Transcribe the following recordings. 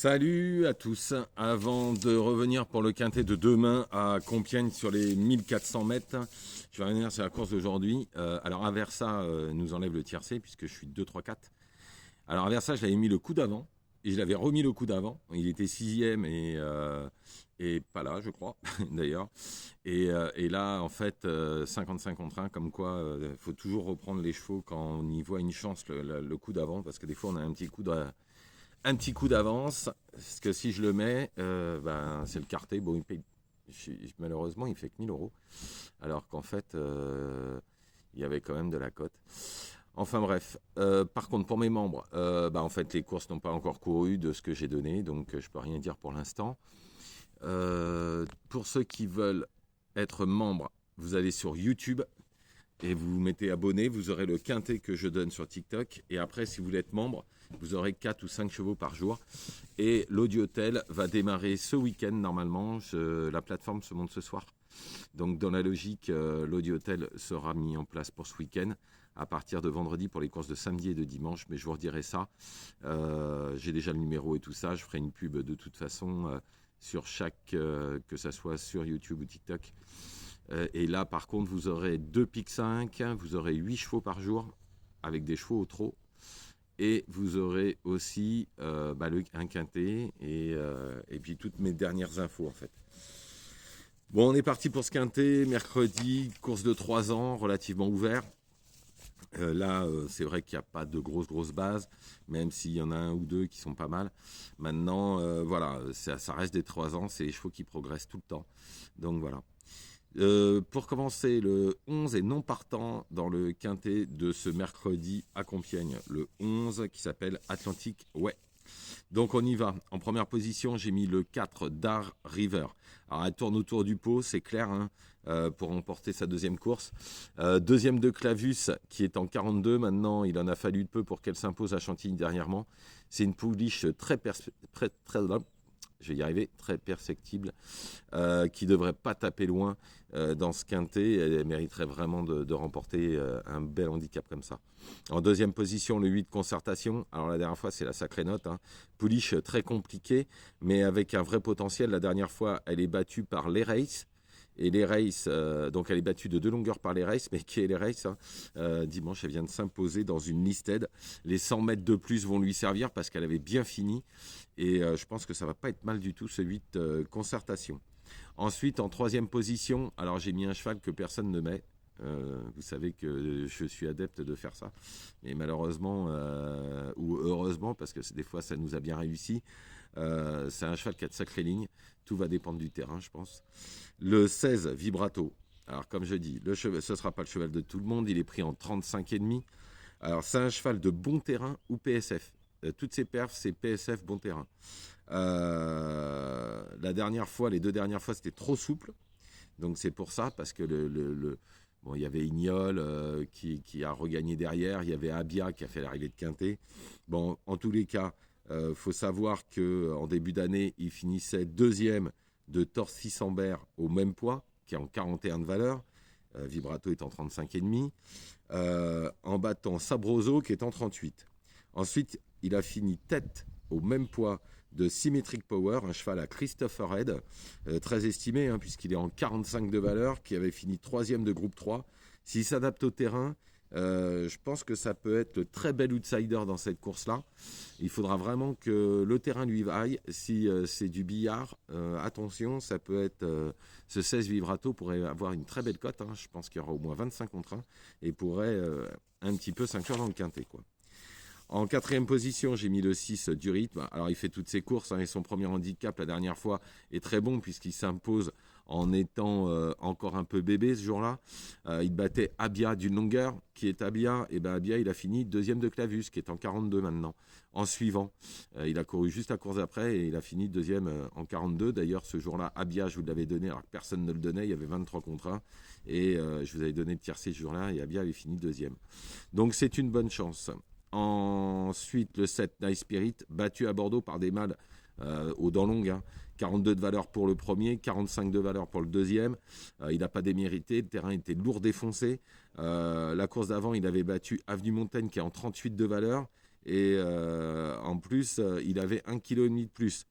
Salut à tous. Avant de revenir pour le quintet de demain à Compiègne sur les 1400 mètres, je vais revenir sur la course d'aujourd'hui. Alors Aversa nous enlève le tiercé puisque je suis 2, 3, 4. Alors Aversa, je l'avais mis le coup d'avant et je l'avais remis le coup d'avant. Il était sixième et pas là, je crois, d'ailleurs. Et là, en fait, 55 contre 1, comme quoi il faut toujours reprendre les chevaux quand on y voit une chance, le coup d'avant, parce que des fois, on a un petit coup d'avance, parce que si je le mets, c'est le quartet. Bon, malheureusement, il fait que 1 000 euros, alors qu'en fait, il y avait quand même de la cote. Enfin bref, par contre, pour mes membres, en fait, les courses n'ont pas encore couru de ce que j'ai donné, donc je peux rien dire pour l'instant. Pour ceux qui veulent être membres, vous allez sur YouTube et vous vous mettez abonné, vous aurez le quintet que je donne sur TikTok. Et après, si vous voulez être membre, vous aurez 4 ou 5 chevaux par jour. Et l'Audiotel va démarrer ce week-end normalement. La plateforme se monte ce soir. Donc dans la logique, l'Audiotel sera mis en place pour ce week-end à partir de vendredi pour les courses de samedi et de dimanche. Mais je vous redirai ça. J'ai déjà le numéro et tout ça. Je ferai une pub de toute façon sur chaque, que ça soit sur YouTube ou TikTok. Et là, par contre, vous aurez 2 pics 5, vous aurez 8 chevaux par jour avec des chevaux au trot. Et vous aurez aussi un quintet et puis toutes mes dernières infos, en fait. Bon, on est parti pour ce quintet, mercredi, course de 3 ans, relativement ouvert. Là, c'est vrai qu'il n'y a pas de grosses bases, même s'il y en a un ou deux qui sont pas mal. Maintenant, voilà, ça reste des 3 ans, c'est les chevaux qui progressent tout le temps. Donc voilà. Pour commencer, le 11 est non partant dans le quintet de ce mercredi à Compiègne. Le 11 qui s'appelle Atlantic Way. Donc on y va. En première position, j'ai mis le 4 Dar River. Alors elle tourne autour du pot, c'est clair, hein, pour remporter sa deuxième course. Deuxième de Clavus qui est en 42. Maintenant, il en a fallu peu pour qu'elle s'impose à Chantilly dernièrement. C'est une pouliche je vais y arriver, très perceptible, qui ne devrait pas taper loin dans ce quintet. Elle mériterait vraiment de remporter un bel handicap comme ça. En deuxième position, le 8 Concertation. Alors la dernière fois, c'est la sacrée note. Hein. Pouliche très compliquée, mais avec un vrai potentiel. La dernière fois, elle est battue par les Races. Et les Races, donc elle est battue de 2 longueurs par les Races, mais qui est les Races dimanche, elle vient de s'imposer dans une listed. Les 100 mètres de plus vont lui servir parce qu'elle avait bien fini. Et je pense que ça va pas être mal du tout, ce 8 Concertation. Ensuite, en troisième position, alors j'ai mis un cheval que personne ne met. Vous savez que je suis adepte de faire ça. Mais malheureusement, ou heureusement, parce que des fois ça nous a bien réussi, c'est un cheval qui a de sacrées lignes. Tout va dépendre du terrain, je pense. Le 16, Vibrato. Alors comme je dis, ce ne sera pas le cheval de tout le monde. Il est pris en 35,5. Alors c'est un cheval de bon terrain ou PSF. Toutes ses perfs, c'est PSF bon terrain. La dernière fois, les 2 dernières fois, c'était trop souple. Donc c'est pour ça, parce que bon, il y avait Ignol qui a regagné derrière. Il y avait Abia qui a fait l'arrivée de Quintet. Bon, en tous les cas, faut savoir qu'en début d'année, il finissait deuxième de Torcy-Sambert au même poids, qui est en 41 de valeur. Vibrato est en 35,5. En battant Sabroso, qui est en 38. Ensuite, il a fini tête au même poids de Symmetric Power, un cheval à Christopher Head, très estimé, hein, puisqu'il est en 45 de valeur, qui avait fini 3e de groupe 3. S'il s'adapte au terrain, je pense que ça peut être le très bel outsider dans cette course-là. Il faudra vraiment que le terrain lui aille. Si c'est du billard, attention, ça peut être... ce 16 Vibrato pourrait avoir une très belle cote. Hein. Je pense qu'il y aura au moins 25 contre 1 et pourrait un petit peu s'inclure dans le quintet, quoi. En quatrième position, j'ai mis le 6 du rythme. Alors, il fait toutes ses courses et son premier handicap la dernière fois est très bon puisqu'il s'impose en étant encore un peu bébé ce jour-là. Il battait Abia d'une longueur, qui est Abia. Et bien Abia, il a fini deuxième de Clavus, qui est en 42 maintenant, en suivant. Il a couru juste la course après et il a fini deuxième en 42. D'ailleurs, ce jour-là, Abia, je vous l'avais donné alors que personne ne le donnait. Il y avait 23 contre 1. Et je vous avais donné le tiercé ce jour-là et Abia avait fini deuxième. Donc, c'est une bonne chance. Ensuite, le 7 Nice Spirit, battu à Bordeaux par des mâles aux dents longues. Hein. 42 de valeur pour le premier, 45 de valeur pour le deuxième. Il n'a pas démérité, le terrain était lourd défoncé. La course d'avant, il avait battu Avenue Montaigne qui est en 38 de valeur. Et en plus, il avait 1,5 kg de plus.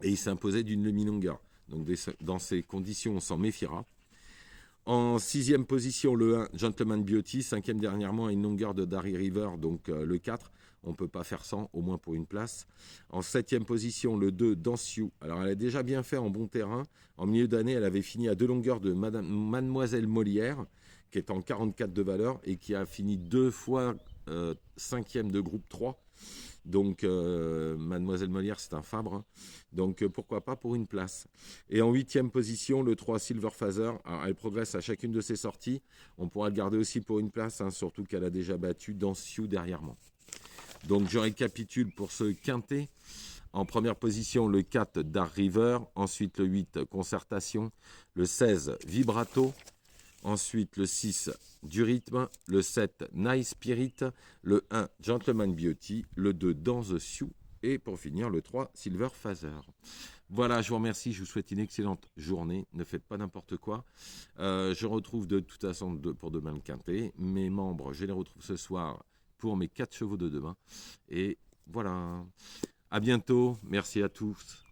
Et il s'imposait d'une demi-longueur. Donc dans ces conditions, on s'en méfiera. En 6e position, le 1, Gentleman Beauty. 5e dernièrement, à une longueur de Darry River, donc le 4. On ne peut pas faire sans, au moins pour une place. En 7e position, le 2, Dance You. Alors, elle a déjà bien fait en bon terrain. En milieu d'année, elle avait fini à 2 longueurs de Mademoiselle Molière, qui est en 44 de valeur et qui a fini 2 fois 5e de groupe 3. Donc, Mademoiselle Molière, c'est un Fabre. Hein. Donc, pourquoi pas pour une place. Et en 8e position, le 3, Silver Phaser. Alors, elle progresse à chacune de ses sorties. On pourra le garder aussi pour une place, hein, surtout qu'elle a déjà battu Dance You derrière moi. Donc, je récapitule pour ce quintet. En première position, le 4, Dark River. Ensuite, le 8, Concertation. Le 16, Vibrato. Ensuite, le 6, du rythme. Le 7, Nice Spirit. Le 1, Gentleman Beauty. Le 2, Dans the Sioux. Et pour finir, le 3, Silver Phaser. Voilà, je vous remercie. Je vous souhaite une excellente journée. Ne faites pas n'importe quoi. Je retrouve de toute façon pour demain le quintet. Mes membres, je les retrouve ce soir pour mes 4 chevaux de demain. Et voilà. À bientôt. Merci à tous.